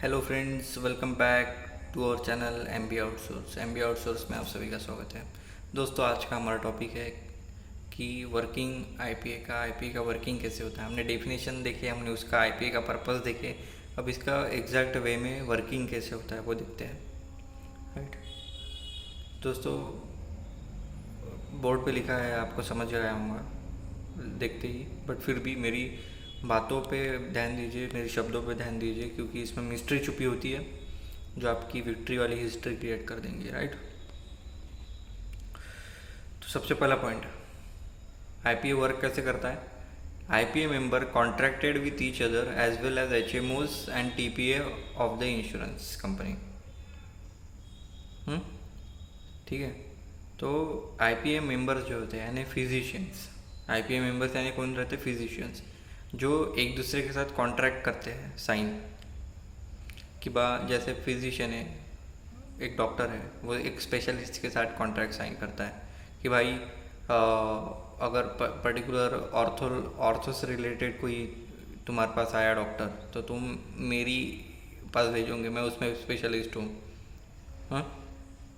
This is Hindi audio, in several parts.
Hello friends, welcome back to our channel M B outsource में आप सभी का स्वागत है। दोस्तों, आज का हमारा टॉपिक है कि वर्किंग आईपीए का वर्किंग कैसे होता है। हमने डेफिनेशन देखे, हमने उसका आईपीए का पर्पस देखे। अब इसका एग्जैक्ट वे में वर्किंग कैसे होता है वो देखते हैं। राइट दोस्तों, बोर्ड पे लिखा है, आपको समझ आया होगा देखते ही, बट फिर भी मेरी बातों पे ध्यान दीजिए, मेरे शब्दों पे ध्यान दीजिए, क्योंकि इसमें मिस्ट्री छुपी होती है जो आपकी विक्ट्री वाली हिस्ट्री क्रिएट कर देंगे। राइट, तो सबसे पहला पॉइंट, आईपीए वर्क कैसे करता है। IPA member contracted with each other as well as HMOs and TPA of the insurance company. ठीक है, तो आईपीए मेंबर्स जो होते हैं यानी फिजिशियंस, आईपीए मेंबर्स यानी कौन रहते हैं, फिजिशियंस, जो एक दूसरे के साथ कॉन्ट्रैक्ट करते हैं साइन कि जैसे फिजिशियन है, एक डॉक्टर है, वो एक स्पेशलिस्ट के साथ कॉन्ट्रैक्ट साइन करता है कि भाई अगर पर्टिकुलर ऑर्थो से रिलेटेड कोई तुम्हारे पास आया डॉक्टर, तो तुम मेरी पास भेजोगे, मैं उसमें स्पेशलिस्ट हूँ। हाँ,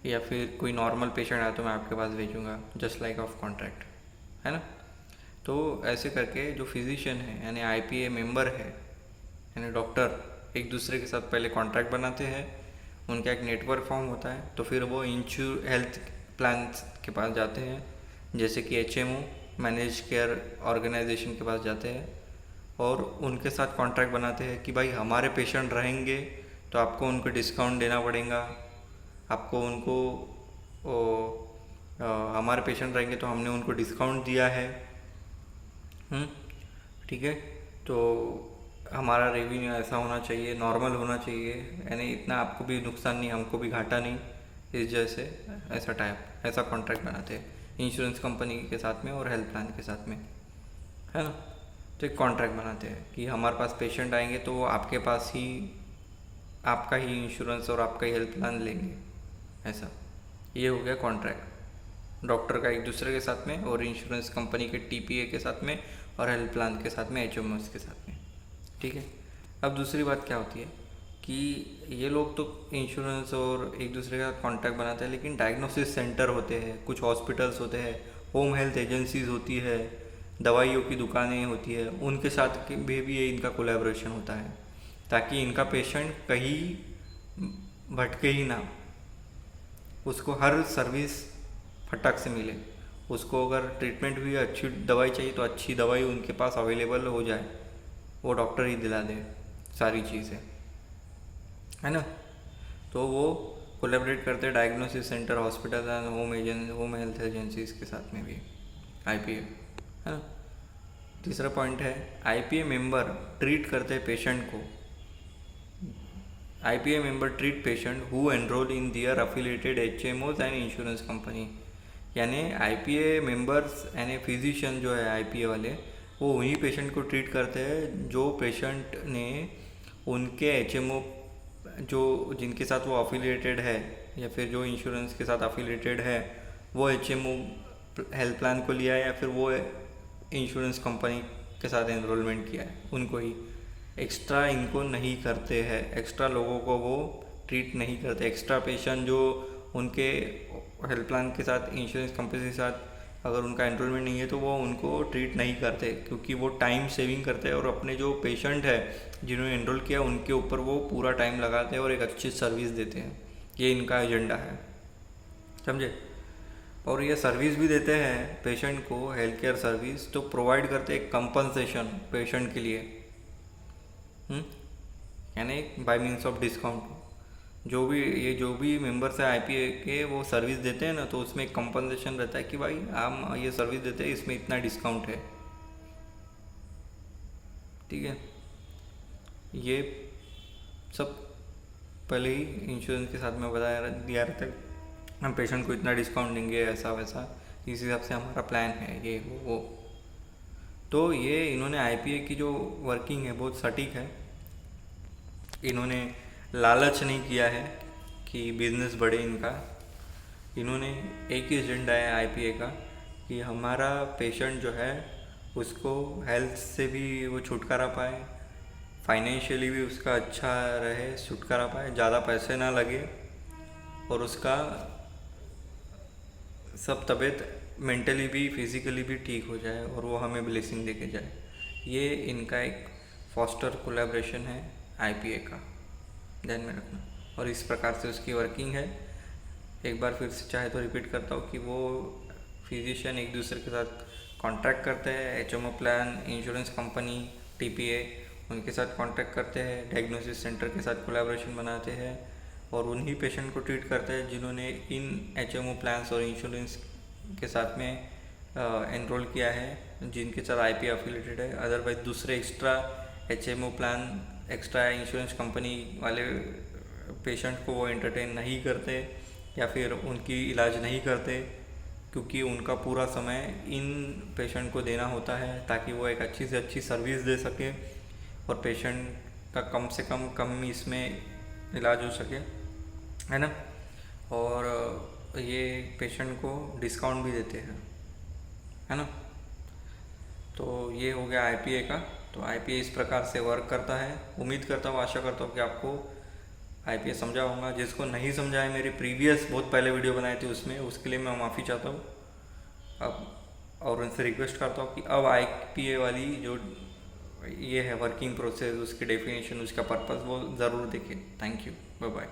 या फिर कोई नॉर्मल पेशेंट आया तो मैं आपके पास भेजूँगा, जस्ट लाइक ऑफ कॉन्ट्रैक्ट, है ना। तो ऐसे करके जो फिजिशियन है यानी आईपीए मेंबर है यानी डॉक्टर, एक दूसरे के साथ पहले कॉन्ट्रैक्ट बनाते हैं, उनका एक नेटवर्क फॉर्म होता है, तो फिर वो हेल्थ प्लान के पास जाते हैं, जैसे कि एचएमओ, मैनेज केयर ऑर्गेनाइजेशन के पास जाते हैं और उनके साथ कॉन्ट्रैक्ट बनाते हैं कि भाई हमारे पेशेंट रहेंगे तो आपको उनको डिस्काउंट देना पड़ेगा, आपको उनको हमारे पेशेंट रहेंगे तो हमने उनको डिस्काउंट दिया है। ठीक है, तो हमारा रेवेन्यू ऐसा होना चाहिए, नॉर्मल होना चाहिए, यानी इतना आपको भी नुकसान नहीं, हमको भी घाटा नहीं, इस जैसे ऐसा कॉन्ट्रैक्ट बनाते हैं इंश्योरेंस कंपनी के साथ में और हेल्थ प्लान के साथ में, है ना। तो एक कॉन्ट्रैक्ट बनाते हैं कि हमारे पास पेशेंट आएंगे तो वो आपके पास ही आपका ही इंश्योरेंस और आपका ही हेल्थ प्लान लेंगे, ऐसा। ये हो गया कॉन्ट्रैक्ट डॉक्टर का एक दूसरे के साथ में और इंश्योरेंस कंपनी के टीपीए के साथ में और हेल्थ प्लान के साथ में, एचएमओस के साथ में। ठीक है, अब दूसरी बात क्या होती है कि ये लोग तो इंश्योरेंस और एक दूसरे का कॉन्टैक्ट बनाते हैं, लेकिन डायग्नोसिस सेंटर होते हैं, कुछ हॉस्पिटल्स होते हैं, होम हेल्थ एजेंसीज होती है, दवाइयों की दुकानें होती है, उनके साथ भी ये इनका कोलैबोरेशन होता है ताकि इनका पेशेंट कहीं भटके ही ना, उसको हर सर्विस फटक से मिले, उसको अगर ट्रीटमेंट भी अच्छी दवाई चाहिए तो अच्छी दवाई उनके पास अवेलेबल हो जाए, वो डॉक्टर ही दिला दे सारी चीज़ें, है ना। तो वो कोलैबोरेट करते हैं diagnosis centre, hospital and home health agencies के साथ में भी, आईपीए, है ना। तीसरा पॉइंट है, आईपीए मेंबर ट्रीट करते हैं पेशेंट को। IPA member treat patient who enrol in their affiliated HMOs and insurance company, यानी आईपीए मेंबर्स यानी फिजिशियन जो है आईपीए वाले, वो वही पेशेंट को ट्रीट करते हैं जो पेशेंट ने उनके एचएमओ जो जिनके साथ वो अफिलिएटेड है या फिर जो इंश्योरेंस के साथ अफिलिएटेड है, वो एचएमओ हेल्थ प्लान को लिया है या फिर वो इंश्योरेंस कंपनी के साथ एनरोलमेंट किया है, उनको ही। एक्स्ट्रा इनको नहीं करते हैं, एक्स्ट्रा लोगों को वो ट्रीट नहीं करते। एक्स्ट्रा पेशेंट जो उनके हेल्थ प्लान के साथ इंश्योरेंस कंपनी के साथ अगर उनका एनरोलमेंट नहीं है तो वो उनको ट्रीट नहीं करते, क्योंकि वो टाइम सेविंग करते हैं और अपने जो पेशेंट है जिन्होंने एनरोल किया उनके ऊपर वो पूरा टाइम लगाते हैं और एक अच्छी सर्विस देते हैं। ये इनका एजेंडा है, समझे। और ये सर्विस भी देते हैं पेशेंट को, हेल्थ केयर सर्विस तो प्रोवाइड करते हैं कंपनसेशन पेशेंट के लिए, यानी बाय मीन्स ऑफ डिस्काउंट। जो भी मेंबर्स है आईपीए के वो सर्विस देते हैं ना, तो उसमें एक कंपनसेशन रहता है कि भाई हम ये सर्विस देते हैं, इसमें इतना डिस्काउंट है। ठीक है, ये सब पहले ही इंश्योरेंस के साथ में बताया दिया रहता है, हम पेशेंट को इतना डिस्काउंट देंगे, ऐसा वैसा, इस हिसाब से हमारा प्लान है, ये वो। तो ये इन्होंने आईपीए की जो वर्किंग है बहुत सटीक है। इन्होंने लालच नहीं किया है कि बिजनेस बढ़े इनका। इन्होंने एक ही एजेंडा है आईपीए का कि हमारा पेशेंट जो है उसको हेल्थ से भी वो छुटकारा पाए, फाइनेंशियली भी उसका अच्छा रहे, छुटकारा पाए, ज़्यादा पैसे ना लगे और उसका सब तबीयत मेंटली भी फिज़िकली भी ठीक हो जाए और वो हमें ब्लेसिंग देके जाए। ये इनका एक फॉस्टर कोलैबोरेशन है आईपीए का, ध्यान में रखना। और इस प्रकार से उसकी वर्किंग है। एक बार फिर से चाहे तो रिपीट करता हूँ कि वो फिजिशियन एक दूसरे के साथ कॉन्ट्रैक्ट करते हैं, HMO plan, insurance company, TPA उनके साथ कॉन्ट्रैक्ट करते हैं, डायग्नोसिस सेंटर के साथ कोलैबोरेशन बनाते हैं और उन्हीं पेशेंट को ट्रीट करते हैं जिन्होंने इन एचएमओ प्लान्स और इंश्योरेंस के साथ में एनरोल किया है, जिनके साथ आईपी एफिलिएटेड है। अदरवाइज दूसरे extra HMO plan, extra insurance company वाले पेशेंट को वो एंटरटेन नहीं करते या फिर उनकी इलाज नहीं करते, क्योंकि उनका पूरा समय इन पेशेंट को देना होता है ताकि वो एक अच्छी से अच्छी सर्विस दे सके और पेशेंट का कम से कम इसमें इलाज हो सके, है ना। और ये पेशेंट को डिस्काउंट भी देते हैं, है ना। तो ये हो गया आईपीए का। तो आईपीए इस प्रकार से वर्क करता है। उम्मीद करता हूँ, आशा करता हूँ कि आपको आईपीए समझा होगा। जिसको नहीं समझा है, मेरी प्रीवियस बहुत पहले वीडियो बनाई थी उसमें, उसके लिए मैं माफ़ी चाहता हूँ अब, और उनसे रिक्वेस्ट करता हूँ कि अब आईपीए वाली जो ये है वर्किंग प्रोसेस, उसकी डेफिनेशन, उसका पर्पस वो ज़रूर देखें। Thank you, bye bye.